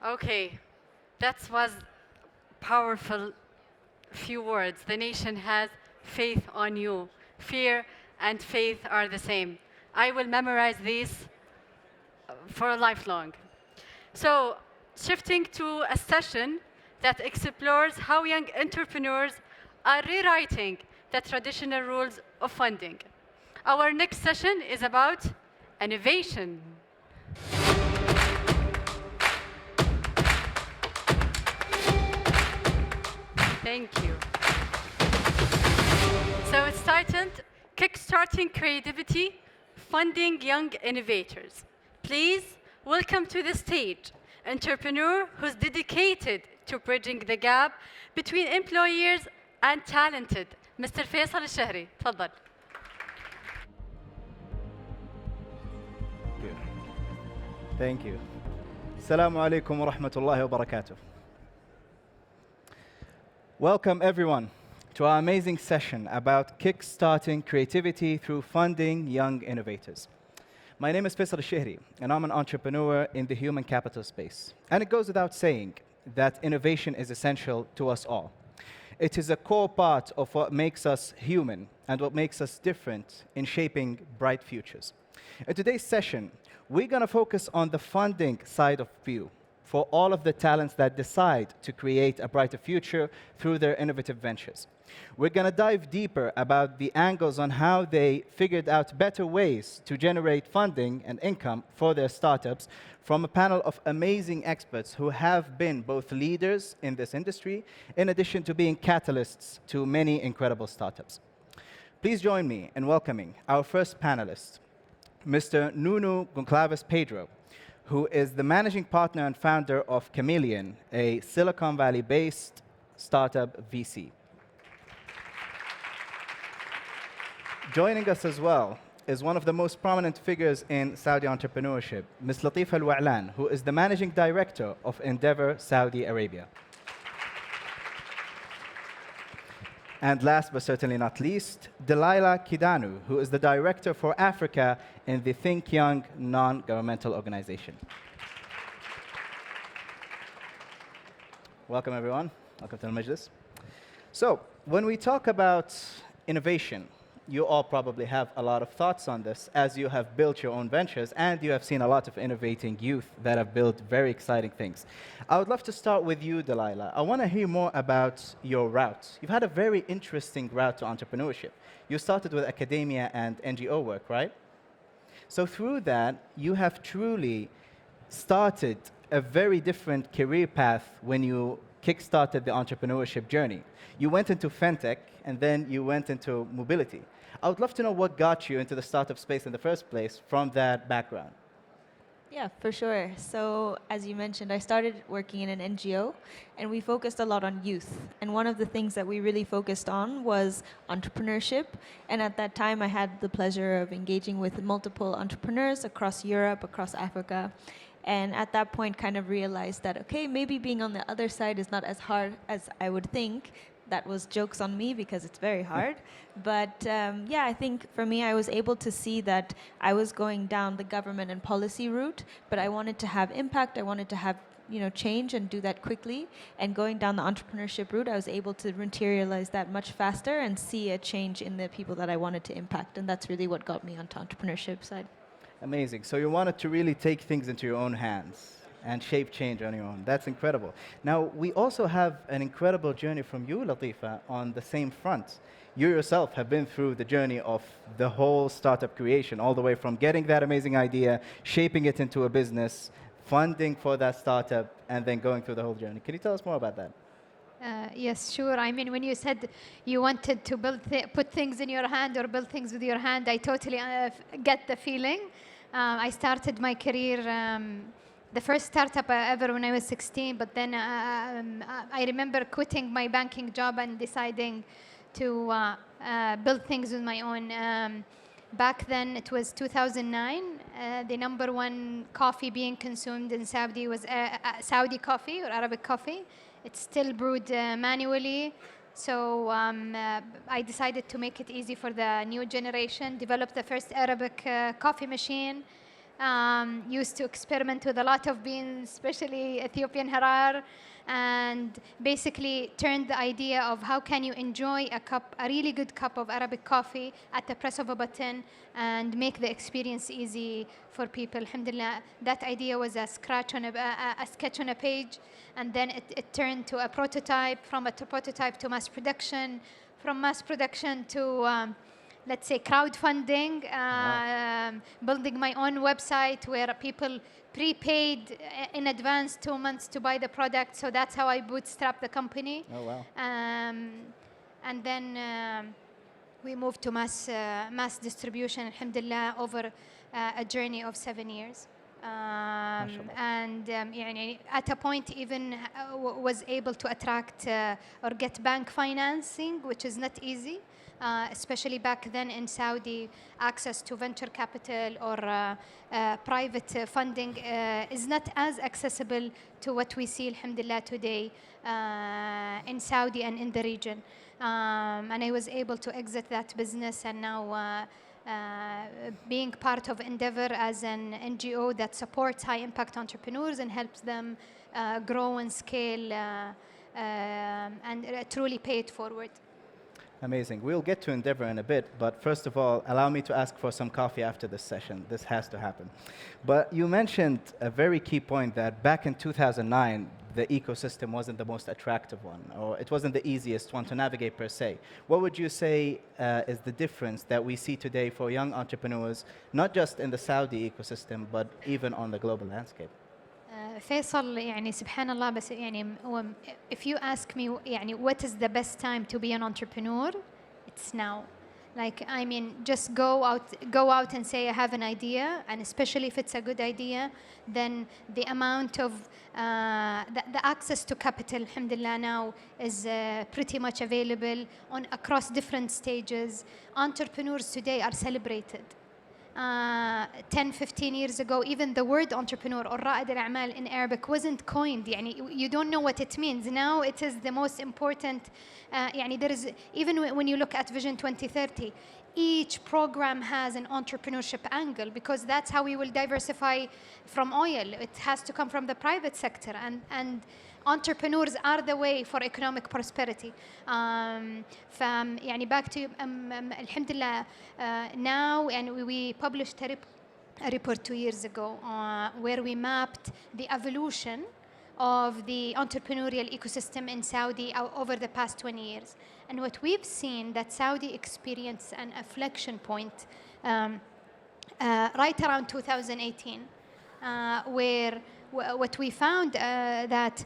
Okay, that was powerful few words. The nation has faith on you. Fear and faith are the same. I will memorize these for a lifelong. So, shifting to a session that explores how young entrepreneurs are rewriting the traditional rules of funding. Our next session is about innovation. Thank you. So it's titled Kickstarting Creativity, Funding Young Innovators. Please welcome to the stage entrepreneur who's dedicated to bridging the gap between employers and talented, Mr. Faisal Alshehri. تفضل. Thank you. Assalamu alaikum wa rahmatullahi wa barakatuh. Welcome everyone to our amazing session about kickstarting creativity through funding young innovators. My name is Faisal Alshehri, and I'm an entrepreneur in the human capital space. And it goes without saying that innovation is essential to us all. It is a core part of what makes us human and what makes us different in shaping bright futures. In today's session, we're going to focus on the funding side of view for all of the talents that decide to create a brighter future through their innovative ventures. We're going to dive deeper about the angles on how they figured out better ways to generate funding and income for their startups from a panel of amazing experts who have been both leaders in this industry, in addition to being catalysts to many incredible startups. Please join me in welcoming our first panelist, Mr. Nuno Gonçalves Pedro, who is the managing partner and founder of Chamaeleon, a Silicon Valley-based startup VC. Joining us as well is one of the most prominent figures in Saudi entrepreneurship, Ms. Lateefa Alwaalan, who is the managing director of Endeavour, Saudi Arabia. And last but certainly not least, Delila Kidanu, who is the director for Africa in the ThinkYoung non-governmental organization. Welcome, everyone. Welcome to the Majlis. So, when we talk about innovation, you all probably have a lot of thoughts on this as you have built your own ventures and you have seen a lot of innovating youth that have built very exciting things. I would love to start with you, Delila. I want to hear more about your route. You've had a very interesting route to entrepreneurship. You started with academia and NGO work, right? So through that, you have truly started a very different career path when you kickstarted the entrepreneurship journey. You went into fintech, and then you went into mobility. I would love to know what got you into the startup space in the first place from that background. Yeah, for sure. So as you mentioned, I started working in an NGO, and we focused a lot on youth. And one of the things that we really focused on was entrepreneurship. And at that time, I had the pleasure of engaging with multiple entrepreneurs across Europe, across Africa. And at that point, kind of realized that, okay, maybe being on the other side is not as hard as I would think. That was jokes on me because it's very hard. But yeah, I think for me, I was able to see that I was going down the government and policy route, but I wanted to have impact. I wanted to have change and do that quickly. And going down the entrepreneurship route, I was able to materialize that much faster and see a change in the people that I wanted to impact. And that's really what got me onto entrepreneurship side. Amazing. So you wanted to really take things into your own hands and shape change on your own. That's incredible. Now, we also have an incredible journey from you, Lateefa, on the same front. You yourself have been through the journey of the whole startup creation, all the way from getting that amazing idea, shaping it into a business, funding for that startup, and then going through the whole journey. Can you tell us more about that? Yes, sure. I mean, when you said you wanted to put things in your hand or build things with your hand, I totally get the feeling. I started my career the first startup ever when I was 16, but then I remember quitting my banking job and deciding to build things with my own. Back then, it was 2009. The number one coffee being consumed in Saudi was Saudi coffee or Arabic coffee. It's still brewed manually. So I decided to make it easy for the new generation, developed the first Arabic coffee machine, Used to experiment with a lot of beans, especially Ethiopian harar, and basically turned the idea of how can you enjoy a really good cup of Arabic coffee at the press of a button and make the experience easy for people. Alhamdulillah, that idea was a sketch on a page, and then it turned to a prototype, from a prototype to mass production, from mass production to let's say crowdfunding, building my own website where people prepaid in advance 2 months to buy the product. So that's how I bootstrapped the company. Oh, wow. And then we moved to mass distribution, alhamdulillah, over a journey of 7 years. And يعني at a point even was able to attract or get bank financing, which is not easy. Especially back then in Saudi, access to venture capital or private funding is not as accessible to what we see, alhamdulillah, today in Saudi and in the region. And I was able to exit that business, and now being part of Endeavour as an NGO that supports high-impact entrepreneurs and helps them grow and scale and truly pay it forward. Amazing. We'll get to Endeavour in a bit, but first of all, allow me to ask for some coffee after this session. This has to happen. But you mentioned a very key point that back in 2009, the ecosystem wasn't the most attractive one, or it wasn't the easiest one to navigate per se. What would you say is the difference that we see today for young entrepreneurs, not just in the Saudi ecosystem, but even on the global landscape? فيصل يعني سبحان الله بس يعني if you ask me يعني what is the best time to be an entrepreneur, it's now. Like, I mean, just go out and say I have an idea, and especially if it's a good idea, then the amount of the access to capital, alhamdulillah, now is pretty much available across different stages. Entrepreneurs today are celebrated. 10, 15 years ago, even the word entrepreneur or رائد الأعمال in Arabic wasn't coined. يعني you don't know what it means. Now it is the most important. يعني there is, even when you look at Vision 2030, each program has an entrepreneurship angle, because that's how we will diversify from oil. It has to come from the private sector, and entrepreneurs are the way for economic prosperity. يعني back to alhamdulillah, now, and we published a report 2 years ago where we mapped the evolution of the entrepreneurial ecosystem in Saudi over the past 20 years. And what we've seen, that Saudi experienced an inflection point right around 2018, where what we found that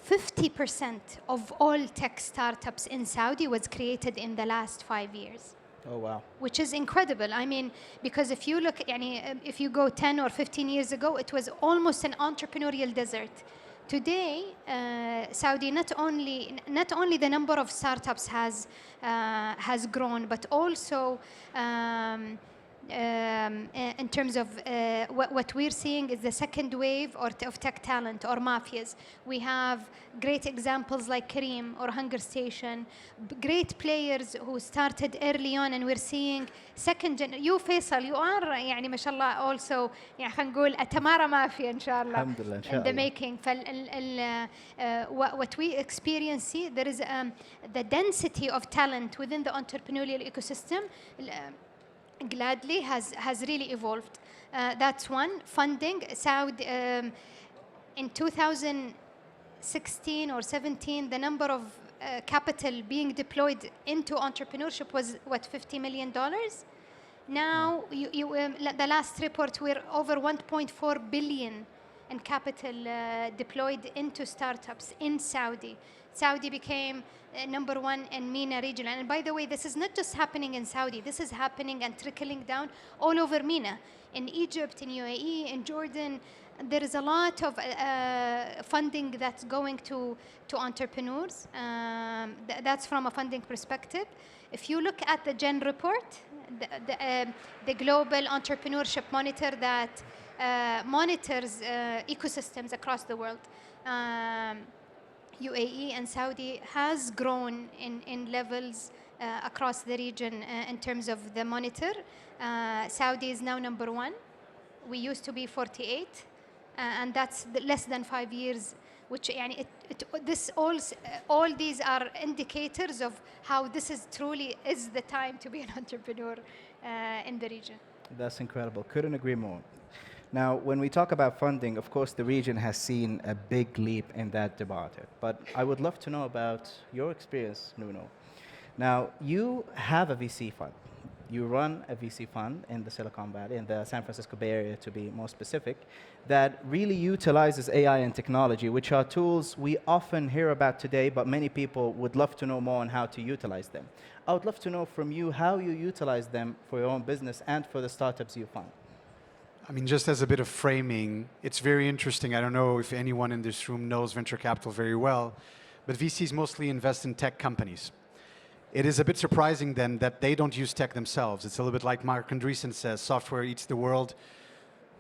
50% of all tech startups in Saudi was created in the last 5 years. Oh, wow. Which is incredible. I mean, because if you look, if you go 10 or 15 years ago, it was almost an entrepreneurial desert. Today, Saudi, not only the number of startups has grown, but also in terms of what we're seeing is the second wave of tech talent or mafias. We have great examples like Kareem or Hunger Station, great players who started early on, and we're seeing second gen. You Faisal, you are يعني ما شاء الله also يعني خلينا نقول أتمارا مافيا إن شاء الله. الحمد لله إن شاء In the الله. making. What we experience, see, there is the density of talent within the entrepreneurial ecosystem. Gladly has really evolved. That's one. Funding. Saudi in 2016 or 17, the number of capital being deployed into entrepreneurship was what, $50 million. Now, the last report, we're over 1.4 billion in capital deployed into startups in Saudi. Saudi became number one in MENA region. And by the way, this is not just happening in Saudi. This is happening and trickling down all over MENA. In Egypt, in UAE, in Jordan, there is a lot of funding that's going to entrepreneurs. That's from a funding perspective. If you look at the GEN report, the Global Entrepreneurship Monitor that monitors ecosystems across the world, UAE and Saudi has grown in levels across the region in terms of the monitor. Saudi is now number one. we used to be 48, and that's less than 5 years. Which يعني all these are indicators of how this is truly is the time to be an entrepreneur in the region. That's incredible. Couldn't agree more. Now, when we talk about funding, of course, the region has seen a big leap in that debate. But I would love to know about your experience, Nuno. Now, you have a VC fund. You run a VC fund in the Silicon Valley, in the San Francisco Bay Area to be more specific, that really utilizes AI and technology, which are tools we often hear about today, but many people would love to know more on how to utilize them. I would love to know from you how you utilize them for your own business and for the startups you fund. I mean, just as a bit of framing, it's very interesting. I don't know if anyone in this room knows venture capital very well, but VCs mostly invest in tech companies. It is a bit surprising then that they don't use tech themselves. It's a little bit like Mark Andreessen says, software eats the world.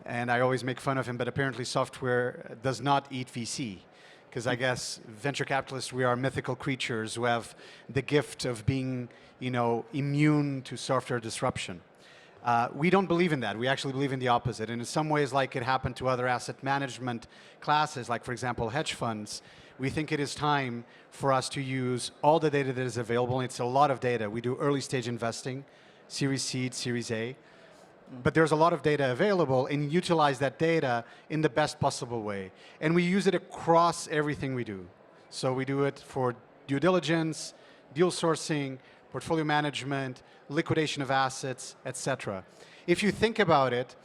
And I always make fun of him, but apparently software does not eat VC. Because I guess venture capitalists, we are mythical creatures who have the gift of being, immune to software disruption. We don't believe in that. We actually believe in the opposite. And in some ways, like it happened to other asset management classes, like for example, hedge funds, we think it is time for us to use all the data that is available. It's a lot of data. We do early stage investing, Series C, Series A. But there's a lot of data available, and utilize that data in the best possible way. And we use it across everything we do. So we do it for due diligence, deal sourcing, portfolio management, liquidation of assets, etc. If you think about it,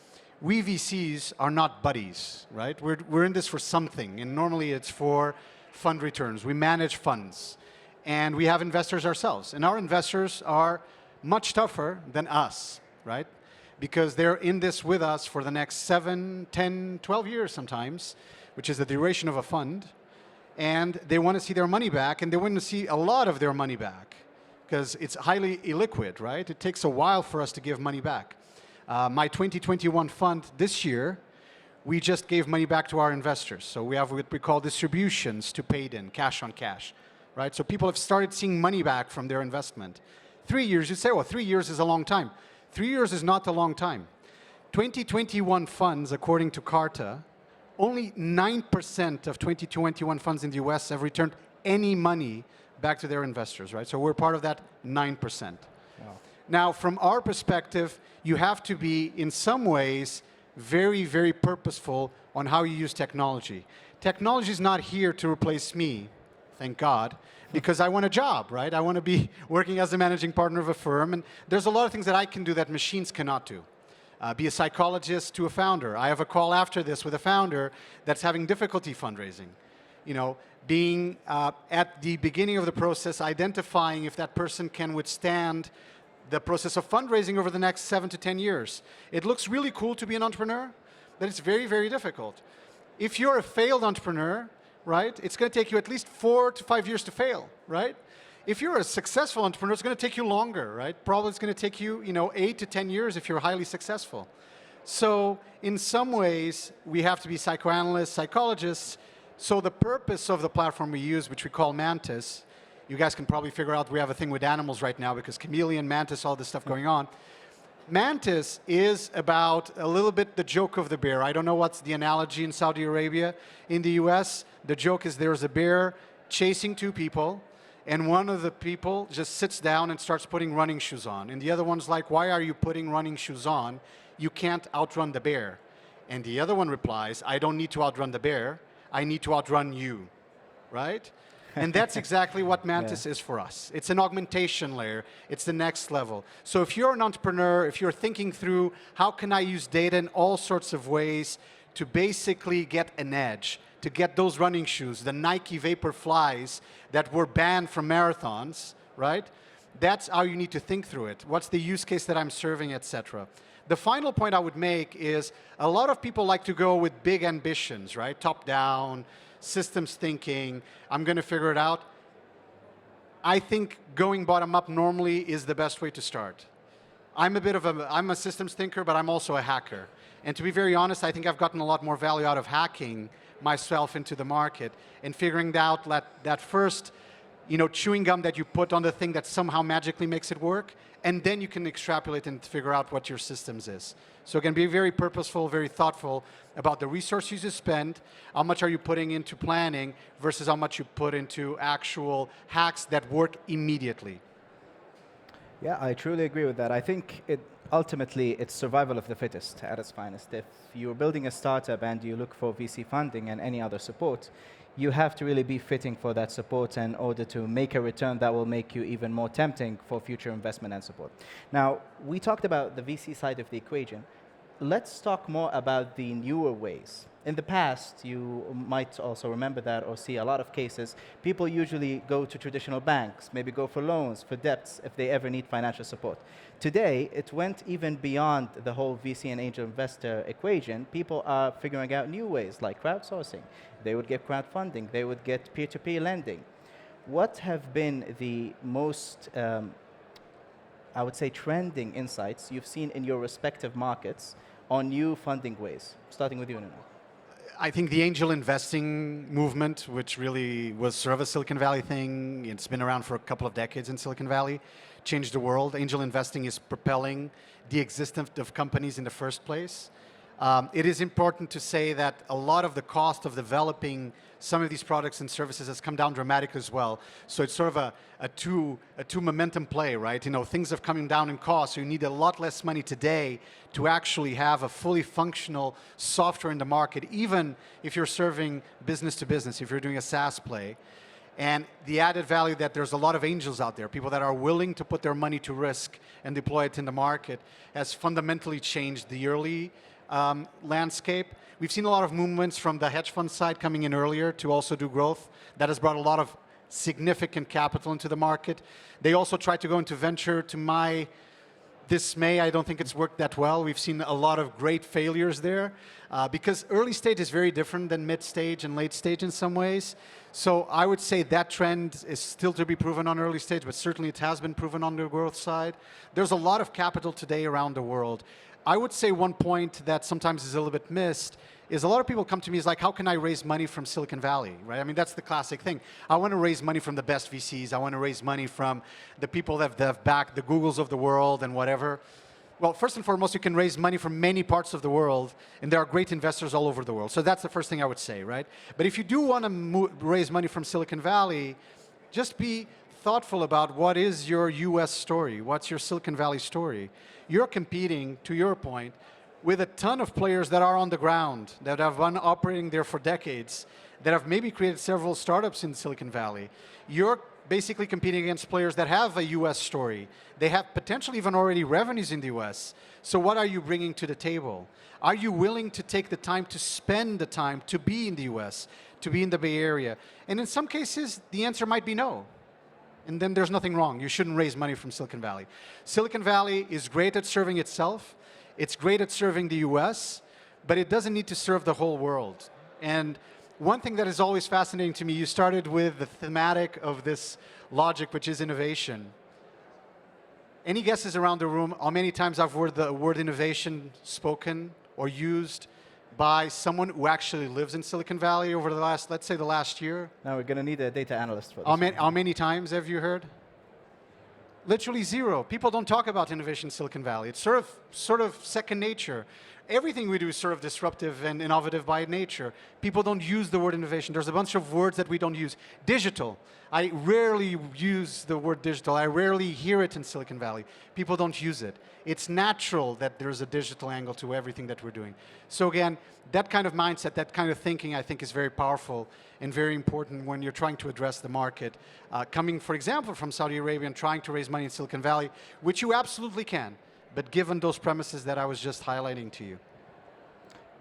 we VCs are not buddies, right? We're in this for something, and normally it's for fund returns. We manage funds, and we have investors ourselves. And our investors are much tougher than us, right? Because they're in this with us for the next 7, 10, 12 years sometimes, which is the duration of a fund. And they want to see their money back, and they want to see a lot of their money back, because it's highly illiquid, right? It takes a while for us to give money back. My 2021 fund this year, we just gave money back to our investors. So we have what we call distributions to paid in, cash on cash, right? So people have started seeing money back from their investment. 3 years, you say, well, 3 years is a long time. 3 years is not a long time. 2021 funds, according to Carta, only 9% of 2021 funds in the US have returned any money back to their investors, right? So we're part of that 9%. Wow. Now, from our perspective, you have to be, in some ways, very, very purposeful on how you use technology. Technology is not here to replace me, thank God, because I want a job, right? I want to be working as a managing partner of a firm, and there's a lot of things that I can do that machines cannot do. Be a psychologist to a founder. I have a call after this with a founder that's having difficulty fundraising. Being at the beginning of the process, identifying if that person can withstand the process of fundraising over the next 7 to 10 years. It looks really cool to be an entrepreneur, but it's very, very difficult. If you're a failed entrepreneur, right, it's going to take you at least 4 to 5 years to fail, right? If you're a successful entrepreneur, it's going to take you longer, right? Probably it's going to take you, 8 to 10 years if you're highly successful. So in some ways, we have to be psychoanalysts, psychologists. So the purpose of the platform we use, which we call Mantis, you guys can probably figure out we have a thing with animals right now because Chamaeleon, Mantis, all this stuff going on. Mantis is about a little bit the joke of the bear. I don't know what's the analogy in Saudi Arabia. In the US, the joke is there's a bear chasing 2 people, and one of the people just sits down and starts putting running shoes on. And the other one's like, why are you putting running shoes on? You can't outrun the bear. And the other one replies, I don't need to outrun the bear. I need to outrun you, right? And that's exactly what Mantis is for us. It's an augmentation layer. It's the next level. So if you're an entrepreneur, if you're thinking through how can I use data in all sorts of ways to basically get an edge, to get those running shoes, the Nike Vapor Flies that were banned from marathons, right? That's how you need to think through it. What's the use case that I'm serving, etc. The final point I would make is a lot of people like to go with big ambitions, right? Top down, systems thinking, I'm going to figure it out. I think going bottom up normally is the best way to start. I'm a systems thinker, but I'm also a hacker. And to be very honest, I think I've gotten a lot more value out of hacking myself into the market and figuring out that first chewing gum that you put on the thing that somehow magically makes it work, and then you can extrapolate and figure out what your systems is. So again, be very purposeful, very thoughtful about the resources you spend, how much are you putting into planning versus how much you put into actual hacks that work immediately. Yeah, I truly agree with that. I think ultimately it's survival of the fittest at its finest. If you're building a startup and you look for VC funding and any other support, you have to really be fitting for that support in order to make a return that will make you even more tempting for future investment and support. Now, we talked about the VC side of the equation. Let's talk more about the newer ways. In the past, you might also remember that or see a lot of cases, people usually go to traditional banks, maybe go for loans, for debts, if they ever need financial support. Today, it went even beyond the whole VC and angel investor equation. People are figuring out new ways, like crowdsourcing. They would get crowdfunding. They would get peer-to-peer lending. What have been the most, I would say, trending insights you've seen in your respective markets on new funding ways? Starting with you, Nuno. I think the angel investing movement, which really was sort of a Silicon Valley thing, it's been around for a couple of decades in Silicon Valley, changed the world. Angel investing is propelling the existence of companies in the first place. It is important to say that a lot of the cost of developing some of these products and services has come down dramatically as well. So it's sort of a two momentum play, right? Things have come down in cost, so you need a lot less money today to actually have a fully functional software in the market, even if you're serving business to business, if you're doing a SaaS play. And the added value that there's a lot of angels out there, people that are willing to put their money to risk and deploy it in the market, has fundamentally changed the early landscape. We've seen a lot of movements from the hedge fund side coming in earlier to also do growth. That has brought a lot of significant capital into the market. They also tried to go into venture. To my dismay, I don't think it's worked that well. We've seen a lot of great failures there because early stage is very different than mid stage and late stage in some ways. So I would say that trend is still to be proven on early stage, but certainly it has been proven on the growth side. There's a lot of capital today around the world. I would say one point that sometimes is a little bit missed is a lot of people come to me is like, how can I raise money from Silicon Valley, right? I mean, that's the classic thing. I want to raise money from the best VCs. I want to raise money from the people that have backed the Googles of the world and whatever. Well, first and foremost, you can raise money from many parts of the world, and there are great investors all over the world. So that's the first thing I would say, right? But if you do want to raise money from Silicon Valley, just be thoughtful about what is your US story, what's your Silicon Valley story. You're competing, to your point, with a ton of players that are on the ground, that have been operating there for decades, that have maybe created several startups in Silicon Valley. You're basically competing against players that have a US story. They have potentially even already revenues in the US. So what are you bringing to the table? Are you willing to take the time to spend the time to be in the US, to be in the Bay Area? And in some cases, the answer might be no. And then there's nothing wrong. You shouldn't raise money from Silicon Valley. Silicon Valley is great at serving itself. It's great at serving the US, but it doesn't need to serve the whole world. And one thing that is always fascinating to me, you started with the thematic of this logic, which is innovation. Any guesses around the room how many times I've heard the word innovation spoken or used by someone who actually lives in Silicon Valley over the last, let's say the last year? Now we're going to need a data analyst for this. How many times have you heard? Literally zero. People don't talk about innovation in Silicon Valley. It's sort of second nature. Everything we do is sort of disruptive and innovative by nature. People don't use the word innovation. There's a bunch of words that we don't use. Digital. I rarely use the word digital. I rarely hear it in Silicon Valley. People don't use it. It's natural that there's a digital angle to everything that we're doing. So again, that kind of mindset, that kind of thinking, I think is very powerful and very important when you're trying to address the market. Coming, for example, from Saudi Arabia and trying to raise money in Silicon Valley, which you absolutely can, but given those premises that I was just highlighting to you.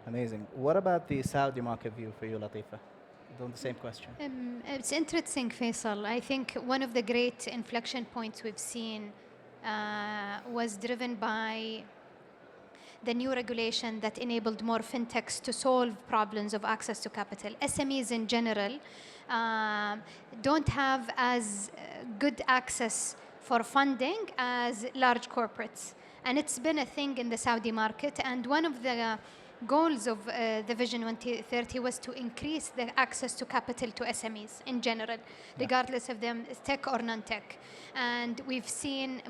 Amazing. What about the Saudi market view for you, Lateefa? On the same question. It's interesting, Faisal. I think one of the great inflection points we've seen was driven by the new regulation that enabled more fintechs to solve problems of access to capital. SMEs in general don't have as good access for funding as large corporates. And it's been a thing in the Saudi market. And one of the goals of the Vision 2030 was to increase the access to capital to SMEs in general, regardless of them is tech or non-tech. And we've seen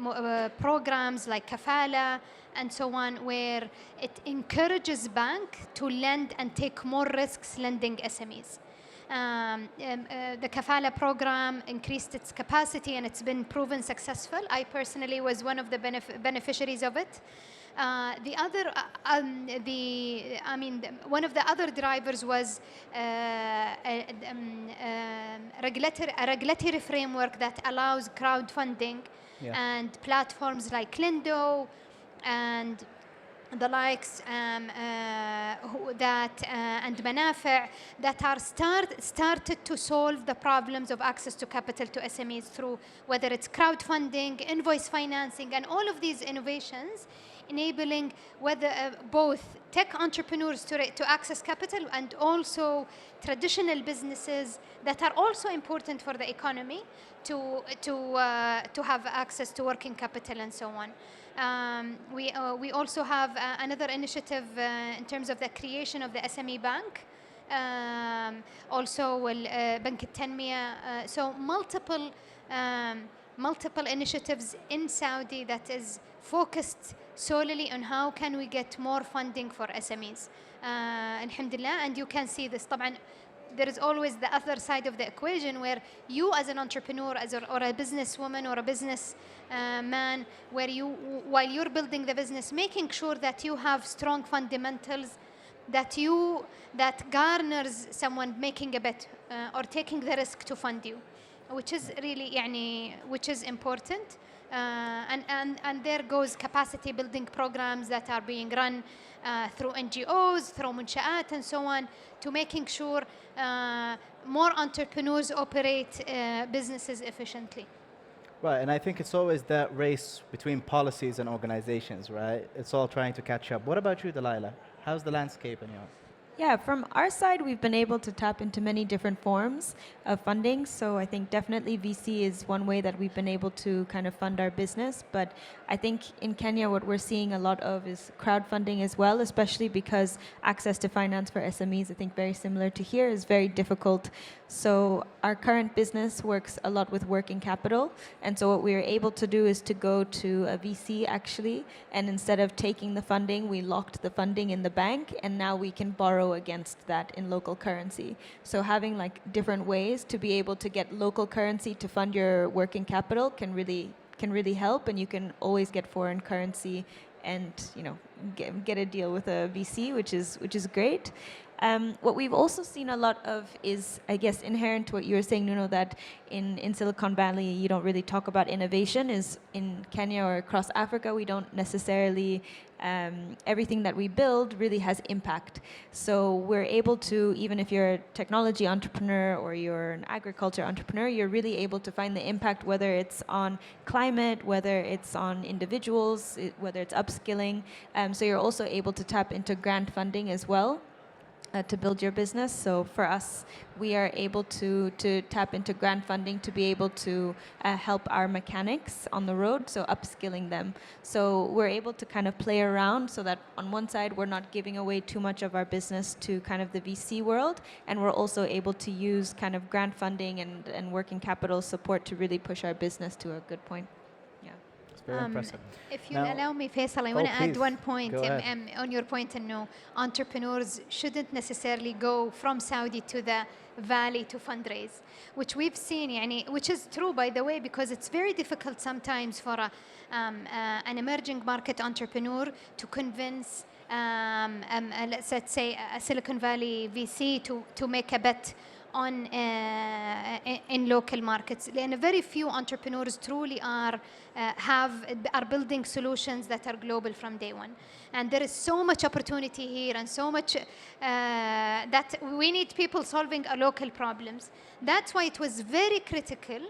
programs like Kafala and so on, where it encourages bank to lend and take more risks lending SMEs. The Kafala program increased its capacity and it's been proven successful. I personally was one of the beneficiaries of it. One of the other drivers was a regulatory framework that allows crowdfunding and platforms like Lindo and the likes and Manafi' that are started to solve the problems of access to capital to SMEs through whether it's crowdfunding, invoice financing, and all of these innovations enabling whether both tech entrepreneurs to access capital and also traditional businesses that are also important for the economy to have access to working capital and so on. We also have another initiative in terms of the creation of the SME bank. Also Bank al-Tanmiya. So multiple initiatives in Saudi that is focused solely on how can we get more funding for SMEs. Alhamdulillah, and you can see this. طبعا, there is always the other side of the equation where you as an entrepreneur or a businesswoman or a business man, where while you're building the business, making sure that you have strong fundamentals, that garners someone making a bet or taking the risk to fund you, which is really which is important. And there goes capacity building programs that are being run through NGOs, through Munsha'at and so on, to making sure more entrepreneurs operate businesses efficiently. Right, and I think it's always that race between policies and organizations, right? It's all trying to catch up. What about you, Delila? How's the landscape in your? Yeah, from our side, we've been able to tap into many different forms of funding. So I think definitely VC is one way that we've been able to kind of fund our business. But I think in Kenya, what we're seeing a lot of is crowdfunding as well, especially because access to finance for SMEs, I think very similar to here, is very difficult. So our current business works a lot with working capital. And so what we are able to do is to go to a VC actually, and instead of taking the funding, we locked the funding in the bank, and now we can borrow against that in local currency. So having like different ways to be able to get local currency to fund your working capital can really help, and you can always get foreign currency and get a deal with a VC, which is great. What we've also seen a lot of is, I guess, inherent to what you were saying, Nuno, that in Silicon Valley you don't really talk about innovation. Is in Kenya or across Africa, we don't necessarily, everything that we build really has impact. So we're able to, even if you're a technology entrepreneur or you're an agriculture entrepreneur, you're really able to find the impact, whether it's on climate, whether it's on individuals, whether it's upskilling. So you're also able to tap into grant funding as well. To build your business. So for us, we are able to tap into grant funding to be able to help our mechanics on the road, so upskilling them. So we're able to kind of play around so that on one side, we're not giving away too much of our business to kind of the VC world, and we're also able to use kind of grant funding and working capital support to really push our business to a good point. Very impressive. If you'll allow me, Faisal, I want to add one point on your point, and no, entrepreneurs shouldn't necessarily go from Saudi to the Valley to fundraise, which we've seen, which is true, by the way, because it's very difficult sometimes for an emerging market entrepreneur to convince, let's say, a Silicon Valley VC to make a bet on in local markets. And very few entrepreneurs truly are building solutions that are global from day one. And there is so much opportunity here, and so much that we need people solving our local problems. That's why it was very critical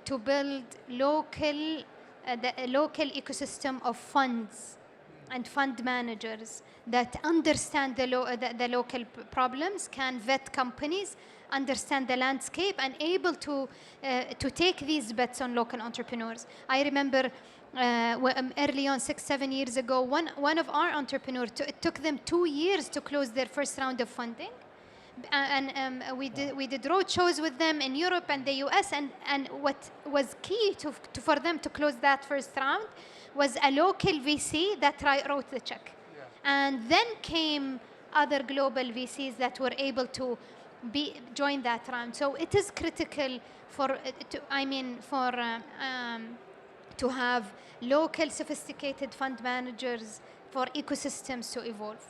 to build a local ecosystem of funds and fund managers that understand the local problems, can vet companies, understand the landscape, and able to take these bets on local entrepreneurs. I remember early on, 6, 7 years ago, one of our entrepreneurs, it took them 2 years to close their first round of funding. We did road shows with them in Europe and the US, and what was key for them to close that first round was a local VC that wrote the check. Yeah. And then came other global VCs that were able to join that round. So it is critical to have local sophisticated fund managers for ecosystems to evolve.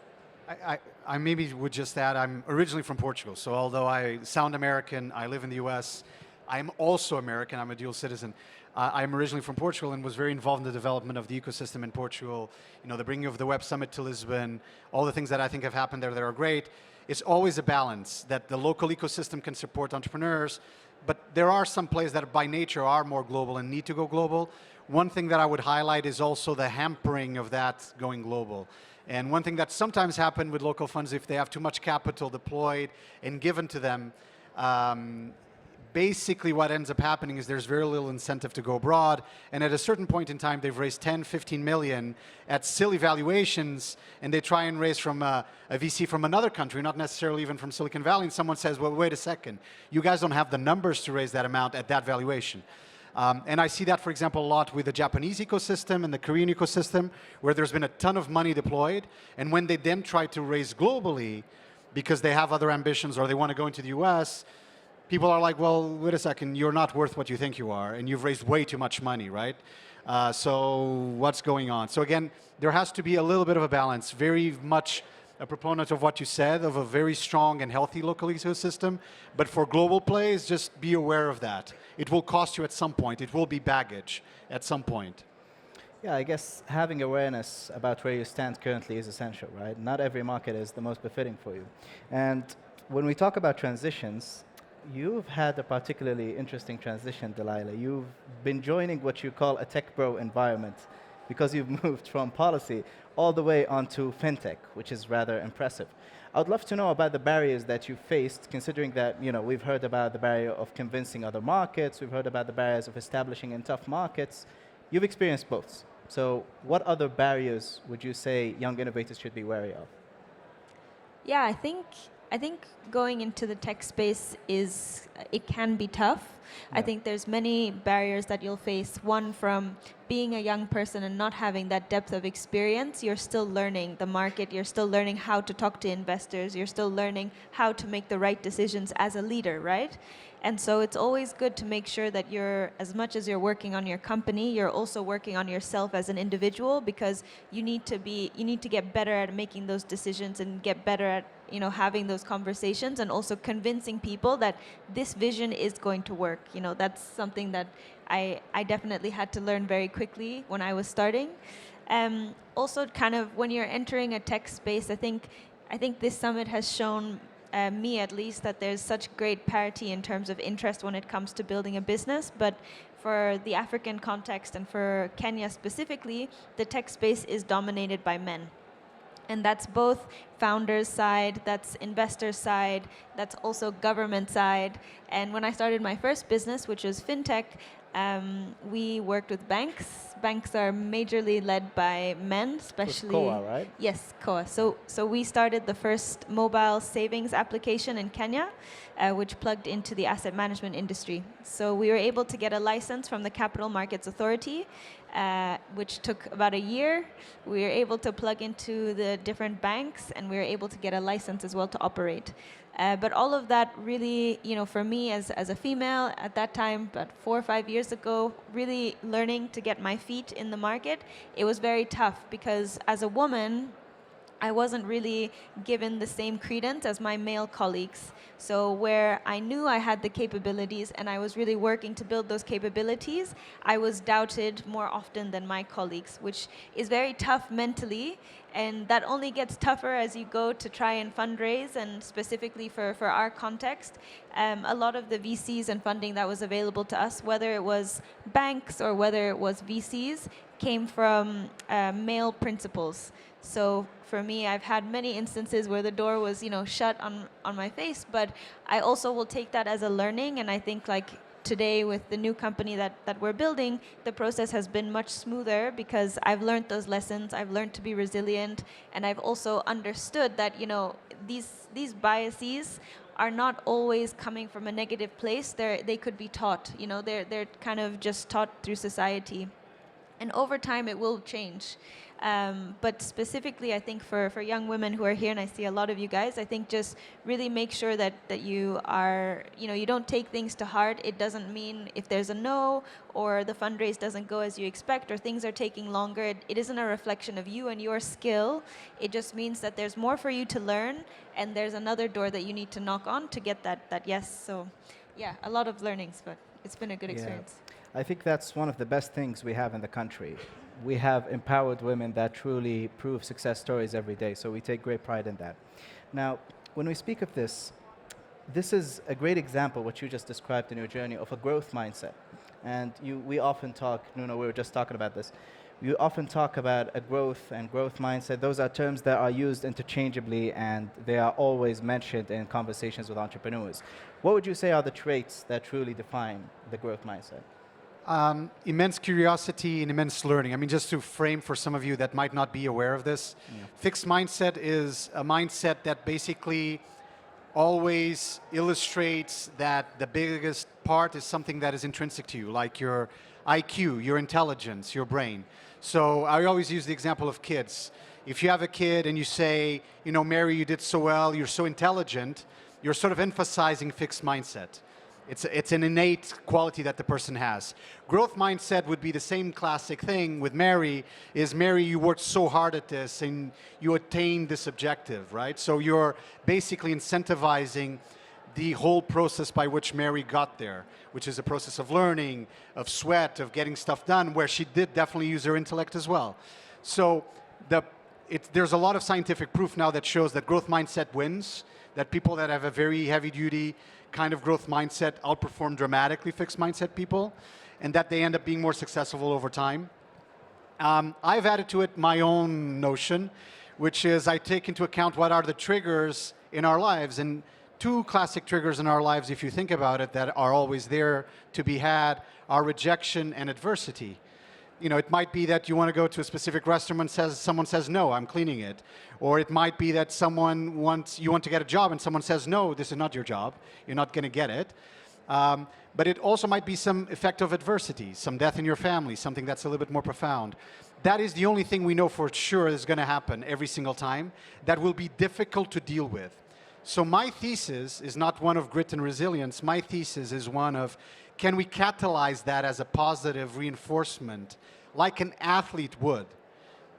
I maybe would just add, I'm originally from Portugal, so although I sound American, I live in the US, I'm also American, I'm a dual citizen. I'm originally from Portugal and was very involved in the development of the ecosystem in Portugal, the bringing of the Web Summit to Lisbon, all the things that I think have happened there that are great. It's always a balance that the local ecosystem can support entrepreneurs, but there are some places that by nature are more global and need to go global. One thing that I would highlight is also the hampering of that going global. And one thing that sometimes happens with local funds, if they have too much capital deployed and given to them, basically what ends up happening is there's very little incentive to go abroad. And at a certain point in time, they've raised 10, 15 million at silly valuations, and they try and raise from a VC from another country, not necessarily even from Silicon Valley, and someone says, well, wait a second, you guys don't have the numbers to raise that amount at that valuation. And I see that, for example, a lot with the Japanese ecosystem and the Korean ecosystem, where there's been a ton of money deployed. And when they then try to raise globally, because they have other ambitions or they want to go into the US, people are like, well, wait a second, you're not worth what you think you are, and you've raised way too much money, right? So what's going on? So again, there has to be a little bit of a balance, very much a proponent of what you said, of a very strong and healthy local ecosystem. But for global plays, just be aware of that. It will cost you at some point. It will be baggage at some point. Yeah, I guess having awareness about where you stand currently is essential, right? Not every market is the most befitting for you. And when we talk about transitions, you've had a particularly interesting transition, Delila. You've been joining what you call a tech bro environment because you've moved from policy all the way onto fintech, which is rather impressive. I would love to know about the barriers that you faced, considering that we've heard about the barrier of convincing other markets, we've heard about the barriers of establishing in tough markets. You've experienced both. So what other barriers would you say young innovators should be wary of? Yeah, I think going into the tech space it can be tough. Yeah. I think there's many barriers that you'll face. One, from being a young person and not having that depth of experience, you're still learning the market, you're still learning how to talk to investors, you're still learning how to make the right decisions as a leader, right? And so it's always good to make sure that as much as you're working on your company, you're also working on yourself as an individual, because you need to get better at making those decisions and get better at having those conversations, and also convincing people that this vision is going to work. That's something that I definitely had to learn very quickly when I was starting. Also, kind of when you're entering a tech space, I think this summit has shown me at least that there's such great parity in terms of interest when it comes to building a business. But for the African context and for Kenya specifically, the tech space is dominated by men. And that's both founders' side, that's investors' side, that's also government side. And when I started my first business, which was fintech, we worked with banks. Banks are majorly led by men, especially. With Koa, right? Yes, Koa. So we started the first mobile savings application in Kenya, which plugged into the asset management industry. So we were able to get a license from the Capital Markets Authority, which took about a year. We were able to plug into the different banks, and we were able to get a license as well to operate. But all of that really, for me as a female at that time, about 4 or 5 years ago, really learning to get my feet in the market, it was very tough, because as a woman, I wasn't really given the same credence as my male colleagues. So where I knew I had the capabilities and I was really working to build those capabilities, I was doubted more often than my colleagues, which is very tough mentally. And that only gets tougher as you go to try and fundraise. And specifically for our context, a lot of the VCs and funding that was available to us, whether it was banks or whether it was VCs, came from male principals. So for me, I've had many instances where the door was, shut on my face, but I also will take that as a learning, and I think today with the new company that we're building, the process has been much smoother because I've learned those lessons. I've learned to be resilient, and I've also understood that, you know, these biases are not always coming from a negative place. They could be taught. You know, they're kind of just taught through society, and over time it will change. But specifically, I think for young women who are here, and I see a lot of you guys, I think just really make sure that you are, you know, you don't take things to heart. It doesn't mean if there's a no, or the fundraise doesn't go as you expect, or things are taking longer, it isn't a reflection of you and your skill. It just means that there's more for you to learn, and there's another door that you need to knock on to get that yes. So yeah, a lot of learnings, but it's been a good experience. I think that's one of the best things we have in the country. We have empowered women that truly prove success stories every day, so we take great pride in that. Now, when we speak of this, this is a great example, what you just described in your journey, of a growth mindset. And we often talk, Nuno, we were just talking about this, you often talk about a growth and growth mindset. Those are terms that are used interchangeably, and they are always mentioned in conversations with entrepreneurs. What would you say are the traits that truly define the growth mindset? Immense curiosity and immense learning. I mean, just to frame for some of you that might not be aware of this, fixed mindset is a mindset that basically always illustrates that the biggest part is something that is intrinsic to you, like your IQ, your intelligence, your brain. So I always use the example of kids. If you have a kid and you say, you know, Mary, you did so well, you're so intelligent, you're sort of emphasizing fixed mindset. It's an innate quality that the person has. Growth mindset would be the same classic thing with Mary, is Mary, you worked so hard at this and you attained this objective, right? So you're basically incentivizing the whole process by which Mary got there, which is a process of learning, of sweat, of getting stuff done, where she did definitely use her intellect as well. So there's a lot of scientific proof now that shows that growth mindset wins, that people that have a very heavy-duty kind of growth mindset outperform dramatically fixed mindset people, and that they end up being more successful over time. I've added to it my own notion, which is I take into account what are the triggers in our lives. And two classic triggers in our lives, if you think about it, that are always there to be had are rejection and adversity. You know, it might be that you want to go to a specific restaurant and someone says, no, I'm cleaning it. Or it might be that you want to get a job and someone says, no, this is not your job. You're not going to get it. But it also might be some effect of adversity, some death in your family, something that's a little bit more profound. That is the only thing we know for sure is going to happen every single time that will be difficult to deal with. So my thesis is not one of grit and resilience. My thesis is one of, can we catalyze that as a positive reinforcement, like an athlete would?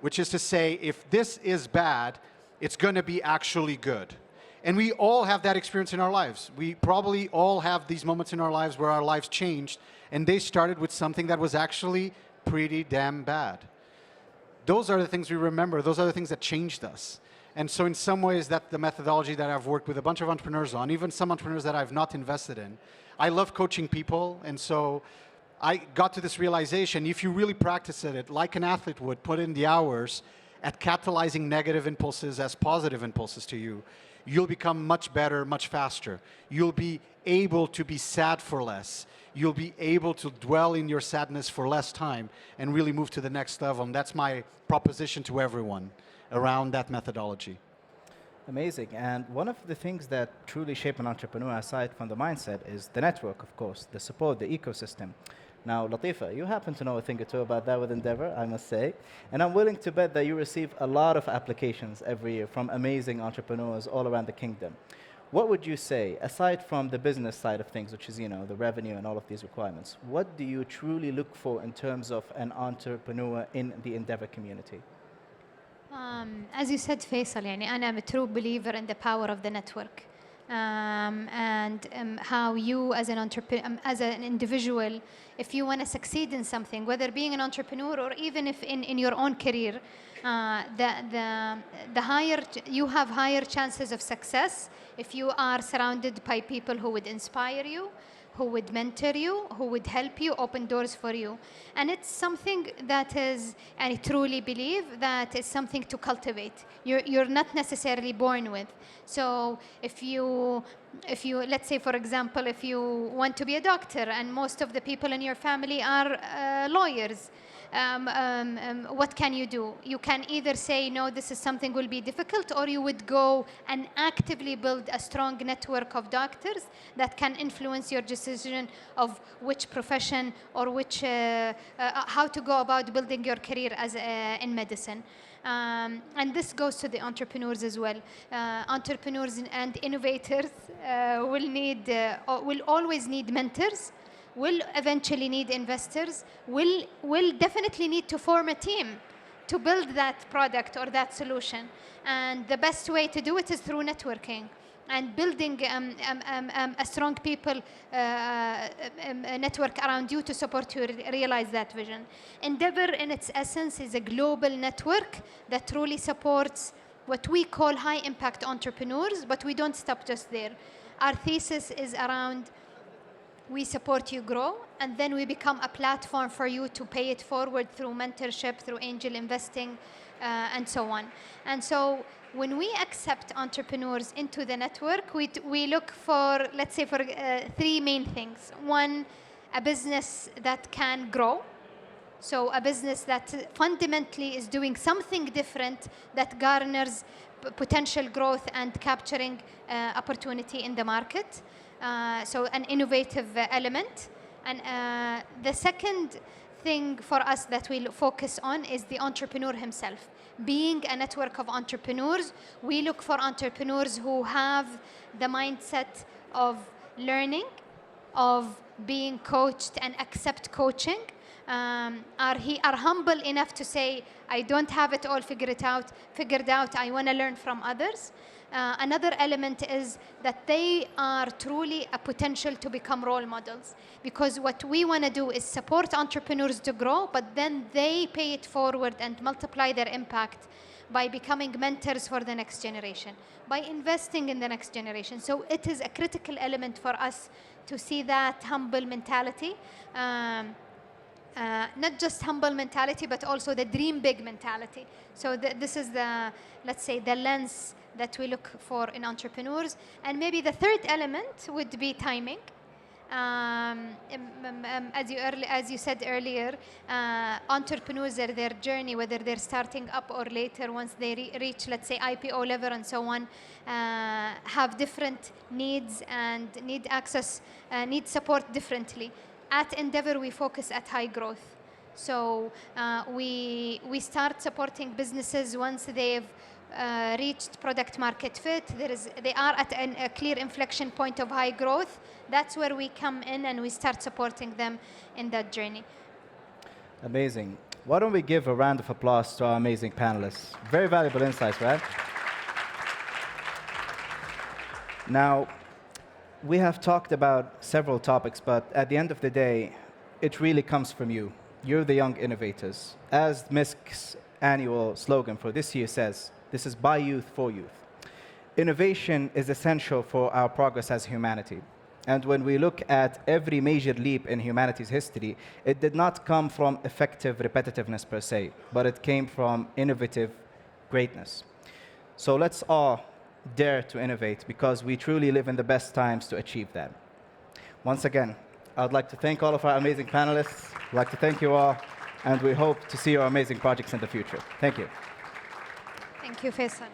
Which is to say, if this is bad, it's going to be actually good. And we all have that experience in our lives. We probably all have these moments in our lives where our lives changed, and they started with something that was actually pretty damn bad. Those are the things we remember. Those are the things that changed us. And so in some ways, that's the methodology that I've worked with a bunch of entrepreneurs on, even some entrepreneurs that I've not invested in. I love coaching people, and so I got to this realization, if you really practice it like an athlete would, put in the hours at catalyzing negative impulses as positive impulses to you, you'll become much better, much faster. You'll be able to be sad for less. You'll be able to dwell in your sadness for less time and really move to the next level. And that's my proposition to everyone around that methodology. Amazing. And one of the things that truly shape an entrepreneur, aside from the mindset, is the network, of course, the support, the ecosystem. Now, Lateefa, you happen to know a thing or two about that with Endeavour, I must say. And I'm willing to bet that you receive a lot of applications every year from amazing entrepreneurs all around the kingdom. What would you say, aside from the business side of things, which is, you know, the revenue and all of these requirements, what do you truly look for in terms of an entrepreneur in the Endeavour community? As you said, Faisal, I'm a true believer in the power of the network. And how you as an entrepreneur, as an individual, if you want to succeed in something, whether being an entrepreneur or even if in your own career, you have higher chances of success if you are surrounded by people who would inspire you, who would mentor you, who would help you, open doors for you. And it's something that is, and I truly believe that is something to cultivate. You're not necessarily born with. So if you, let's say for example, if you want to be a doctor and most of the people in your family are lawyers, what can you do? You can either say, no, this is something will be difficult, or you would go and actively build a strong network of doctors that can influence your decision of which profession or which, how to go about building your career as in medicine. And this goes to the entrepreneurs as well. Entrepreneurs and innovators will always need mentors, will eventually need investors, will definitely need to form a team to build that product or that solution. And the best way to do it is through networking and building a strong people network around you to support you realize that vision. Endeavour in its essence is a global network that truly supports what we call high impact entrepreneurs, but we don't stop just there. Our thesis is around we support you grow, and then we become a platform for you to pay it forward through mentorship, through angel investing, and so on. And so when we accept entrepreneurs into the network, we look for, let's say, for three main things. One, a business that can grow. So a business that fundamentally is doing something different that garners potential growth and capturing opportunity in the market. So an innovative element. And the second thing for us that we'll focus on is the entrepreneur himself. Being a network of entrepreneurs, we look for entrepreneurs who have the mindset of learning, of being coached and accept coaching, are humble enough to say, I don't have it all figured out, I want to learn from others. Another element is that they are truly a potential to become role models, because what we want to do is support entrepreneurs to grow, but then they pay it forward and multiply their impact by becoming mentors for the next generation, by investing in the next generation. So it is a critical element for us to see that humble mentality. Not just humble mentality, but also the dream big mentality. So this is the, let's say, the lens that we look for in entrepreneurs. And maybe the third element would be timing. As you said earlier, entrepreneurs are their journey, whether they're starting up or later, once they reach, let's say, IPO level and so on, have different needs and need access, need support differently. At Endeavour, we focus at high growth. So we start supporting businesses once they've reached product market fit. They are at a clear inflection point of high growth. That's where we come in and we start supporting them in that journey. Amazing. Why don't we give a round of applause to our amazing panelists? Very valuable insights, right? Now, we have talked about several topics, but at the end of the day, it really comes from you. You're the young innovators. As MISC's annual slogan for this year says, this is by youth for youth. Innovation is essential for our progress as humanity. And when we look at every major leap in humanity's history, it did not come from effective repetitiveness per se, but it came from innovative greatness. So let's all dare to innovate, because we truly live in the best times to achieve that. Once again, I'd like to thank all of our amazing panelists. I'd like to thank you all, and we hope to see your amazing projects in the future. Thank you. Thank you, Faisal.